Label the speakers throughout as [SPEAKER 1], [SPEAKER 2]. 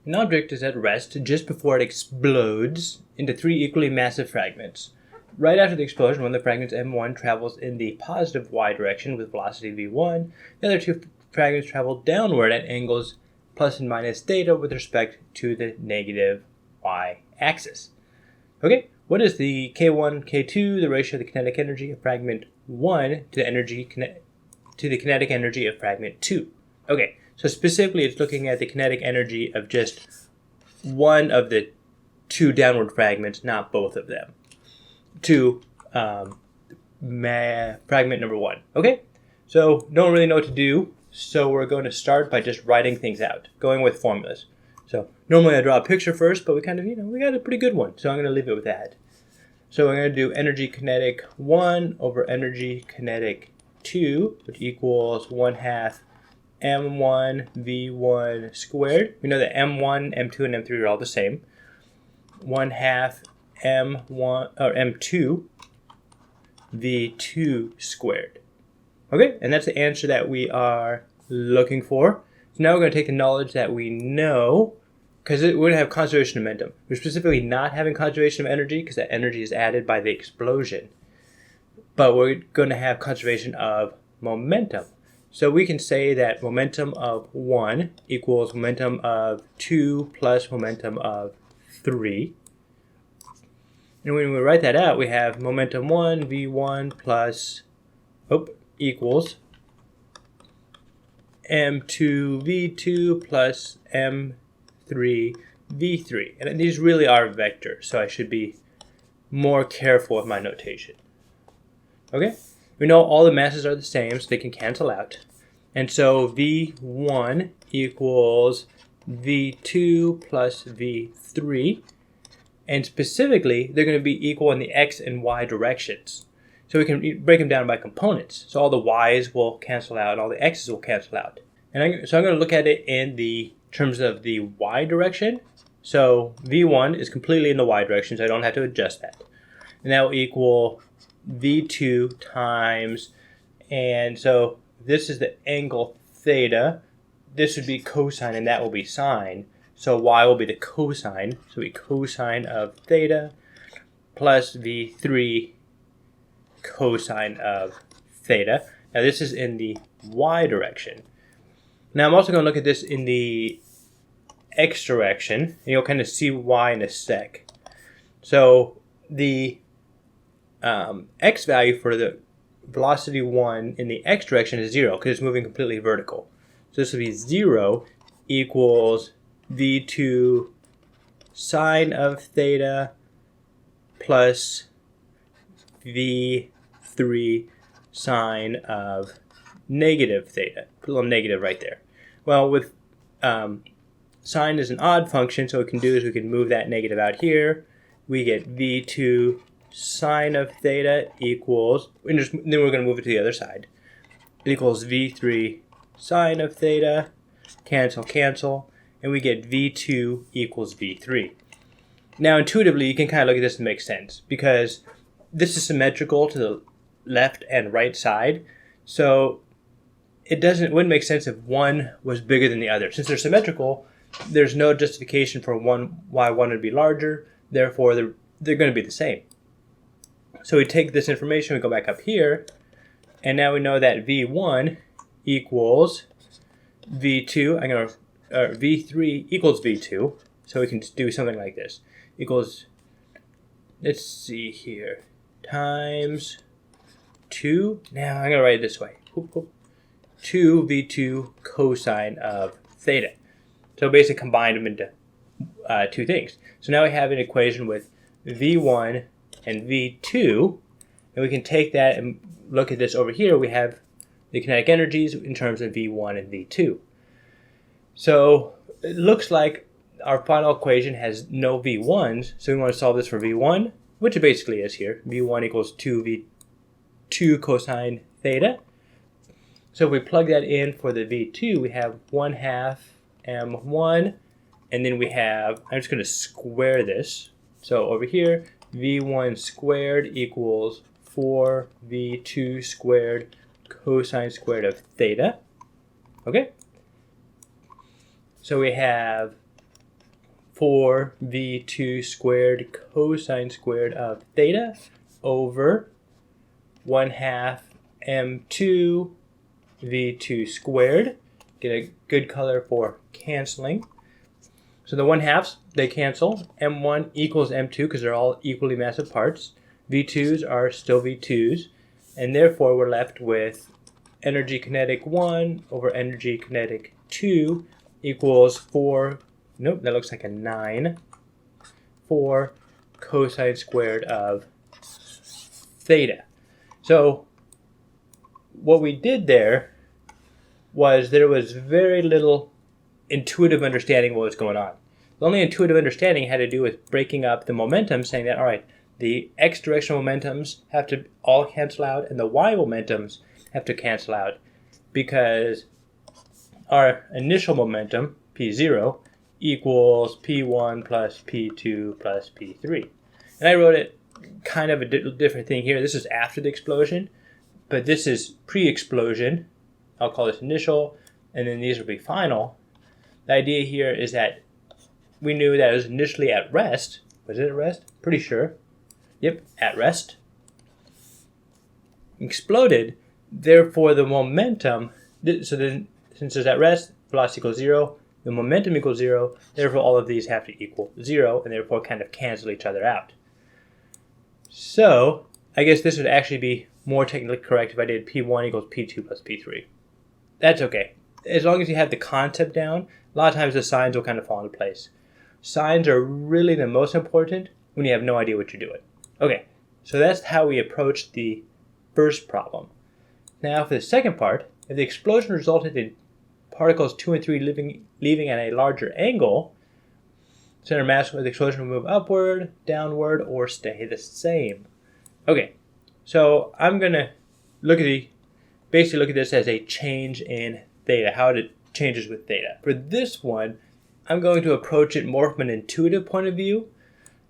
[SPEAKER 1] An object is at rest just before it explodes into three equally massive fragments. Right after the explosion, one of the fragments, M1, travels in the positive y direction with velocity v1. The other two fragments travel downward at angles plus and minus theta with respect to the negative y-axis. Okay, what is the K1, K2, the ratio of the kinetic energy of fragment 1 to the kinetic energy of fragment 2? Okay, so specifically it's looking at the kinetic energy of just one of the two downward fragments, not both of them, to fragment number 1. Okay, so don't really know what to do, so we're going to start by just writing things out, going with formulas. So normally I draw a picture first, but we kind of, we got a pretty good one, so I'm going to leave it with that. So I'm going to do energy kinetic 1 over energy kinetic 2, which equals 1/2 m1 v1 squared. We know that m1, m2, and m3 are all the same. 1/2 m1 or m2 v2 squared. Okay, and that's the answer that we are looking for. So now we're going to take the knowledge that we know, because we're going to have conservation of momentum. We're specifically not having conservation of energy because that energy is added by the explosion. But we're going to have conservation of momentum. So we can say that momentum of 1 equals momentum of 2 plus momentum of 3. And when we write that out, we have momentum 1 v1 plus equals m2 v2 plus m3 v3. And these really are vectors, so I should be more careful with my notation. Okay? We know all the masses are the same, so they can cancel out. And so v1 equals v2 plus v3. And specifically, they're going to be equal in the x and y directions. So we can break them down by components. So all the y's will cancel out, and all the x's will cancel out. And so I'm going to look at it in the terms of the y direction. So v1 is completely in the y direction, so I don't have to adjust that. And that will equal v2 times, and so this is the angle theta. This would be cosine, and that will be sine. So y will be the cosine. So it'll be cosine of theta plus v3 cosine of theta. Now this is in the y direction. Now I'm also going to look at this in the x direction, and you'll kind of see why in a sec. So the x value for the velocity 1 in the x direction is 0 because it's moving completely vertical. So this will be 0 equals v2 sine of theta plus v3 sine of negative theta. Put a little negative right there. Well, with sine is an odd function, so what we can do is we can move that negative out here. We get v2 sine of theta equals, and then we're going to move it to the other side. It equals v3 sine of theta, cancel, cancel, and we get v2 equals v3. Now intuitively, you can kind of look at this and make sense, because this is symmetrical to the left and right side, so it wouldn't make sense if one was bigger than the other. Since they're symmetrical, there's no justification for why one would be larger, therefore they're going to be the same. So we take this information, we go back up here, and now we know that v1 equals v2. v3 equals v2. So we can do something like this. Equals, let's see here, times 2. Now I'm going to write it this way. 2 v2 cosine of theta. So basically combine them into two things. So now we have an equation with v1 and v2, and we can take that and look at this over here. We have the kinetic energies in terms of v1 and v2. So it looks like our final equation has no v1s, so we want to solve this for v1, which it basically is here. v1 equals 2v2 cosine theta. So if we plug that in for the v2, we have 1/2 m1, and then we have, I'm just going to square this. So over here, v1 squared equals 4v2 squared cosine squared of theta. Okay? So we have 4v2 squared cosine squared of theta over 1/2 m2 v2 squared. Get a good color for canceling. So the 1/2s, they cancel. M1 equals M2 because they're all equally massive parts. V2s are still V2s. And therefore we're left with energy kinetic 1 over energy kinetic 2 equals 4, nope, that looks like a 9, 4 cosine squared of theta. So what we did there was there was very little intuitive understanding of what was going on. The only intuitive understanding had to do with breaking up the momentum, saying that, all right, the x directional momentums have to all cancel out and the y momentums have to cancel out because our initial momentum, P0, equals P1 plus P2 plus P3. And I wrote it kind of a different thing here. This is after the explosion, but this is pre-explosion. I'll call this initial, and then these will be final. The idea here is that we knew that it was initially at rest. Was it at rest? Pretty sure. Yep, at rest. Exploded. Therefore, the momentum, so then since it's at rest, velocity equals 0, the momentum equals 0, therefore all of these have to equal 0, and therefore kind of cancel each other out. So, I guess this would actually be more technically correct if I did P1 equals P2 plus P3. That's okay. As long as you have the concept down, a lot of times the signs will kind of fall into place. Signs are really the most important when you have no idea what you're doing. Okay, so that's how we approached the first problem. Now for the second part, if the explosion resulted in particles 2 and 3 leaving at a larger angle, center mass of the explosion will move upward, downward, or stay the same. Okay, so I'm going to basically look at this as a change in theta, how it changes with theta. For this one, I'm going to approach it more from an intuitive point of view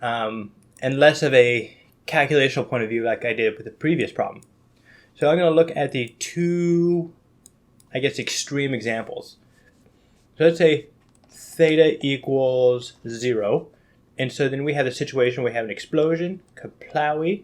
[SPEAKER 1] and less of a calculational point of view like I did with the previous problem. So I'm going to look at the two, I guess, extreme examples. So let's say theta equals 0. And so then we have the situation where we have an explosion, kaplawi.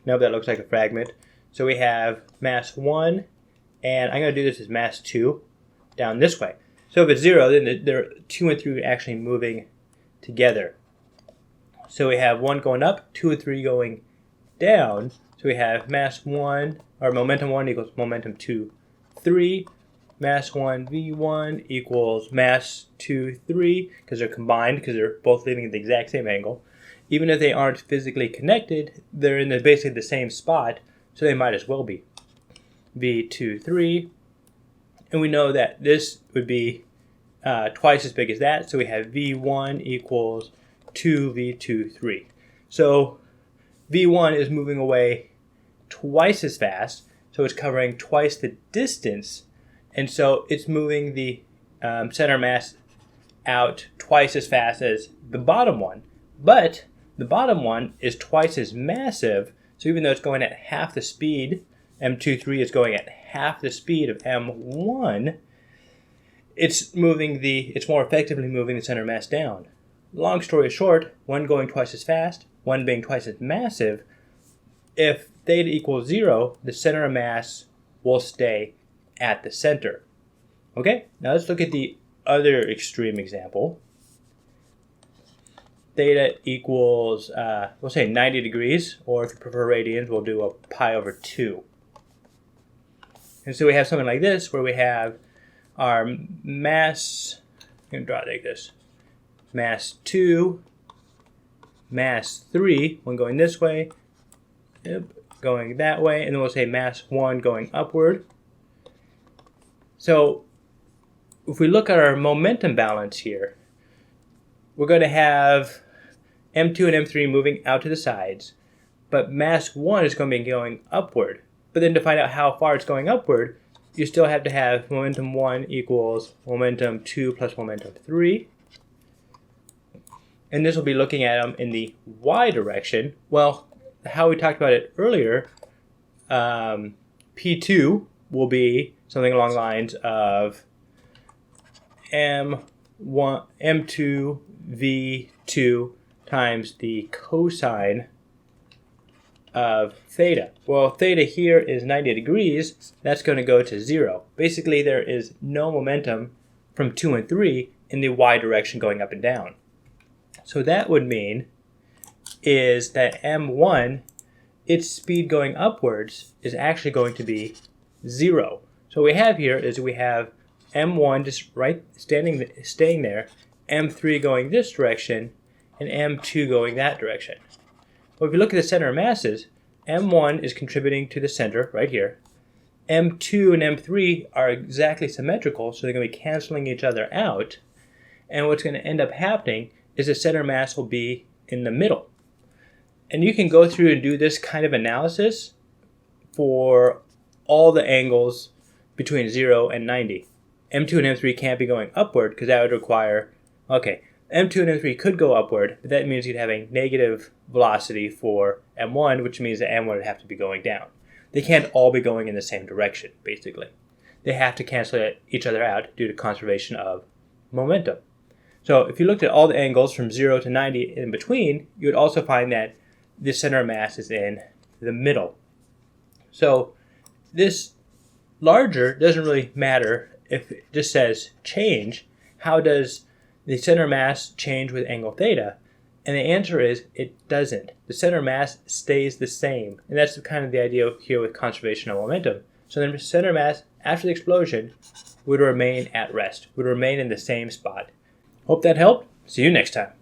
[SPEAKER 1] No, that looks like a fragment. So we have mass 1, and I'm going to do this as mass 2 down this way. So if it's 0, then there are 2 and 3 actually moving together. So we have 1 going up, 2 and 3 going down. So we have mass 1, or momentum 1 equals momentum 2, 3. Mass 1 V1 equals mass 2, 3, because they're combined, because they're both leaving at the exact same angle. Even if they aren't physically connected, they're in basically the same spot, so they might as well be. V2, 3. And we know that this would be twice as big as that, so we have V1 equals 2V2, 3. So V1 is moving away twice as fast, so it's covering twice the distance, and so it's moving the center mass out twice as fast as the bottom one. But the bottom one is twice as massive, so even though it's going at half the speed, M23 is going at half the speed of M1, it's more effectively moving the center mass down. Long story short, one going twice as fast, one being twice as massive. If theta equals 0, the center of mass will stay at the center. Okay, now let's look at the other extreme example. Theta equals, we'll say 90 degrees, or if you prefer radians, we'll do a pi over 2. And so we have something like this, where we have our mass, I'm going to draw it like this, mass 2, mass 3, one going this way, going that way, and then we'll say mass 1 going upward. So if we look at our momentum balance here, we're going to have M2 and M3 moving out to the sides, but mass 1 is going to be going upward. But then to find out how far it's going upward, you still have to have momentum 1 equals momentum 2 plus momentum 3. And this will be looking at them in the y direction. Well, how we talked about it earlier, P2 will be something along the lines of M1 m2 v2 times the cosine of theta. Well, theta here is 90 degrees. That's going to go to 0. Basically, there is no momentum from 2 and 3 in the y direction going up and down. So that would mean is that m1, its speed going upwards, is actually going to be 0. So what we have here is we have m1 just staying there, m3 going this direction, and m2 going that direction. Well, if you look at the center of masses, m1 is contributing to the center right here. m2 and m3 are exactly symmetrical, so they're going to be canceling each other out. And what's going to end up happening is the center mass will be in the middle. And you can go through and do this kind of analysis for all the angles between 0 and 90. m2 and m3 can't be going upward because that would require, okay, m2 and m3 could go upward, but that means you'd have a negative velocity for m1, which means that m1 would have to be going down. They can't all be going in the same direction, basically. They have to cancel each other out due to conservation of momentum. So if you looked at all the angles from 0 to 90 in between, you would also find that the center of mass is in the middle. So this larger doesn't really matter if it just says change. How does the center mass change with angle theta? And the answer is it doesn't. The center mass stays the same. And that's kind of the idea here with conservation of momentum. So the center mass after the explosion would remain at rest, would remain in the same spot. Hope that helped. See you next time.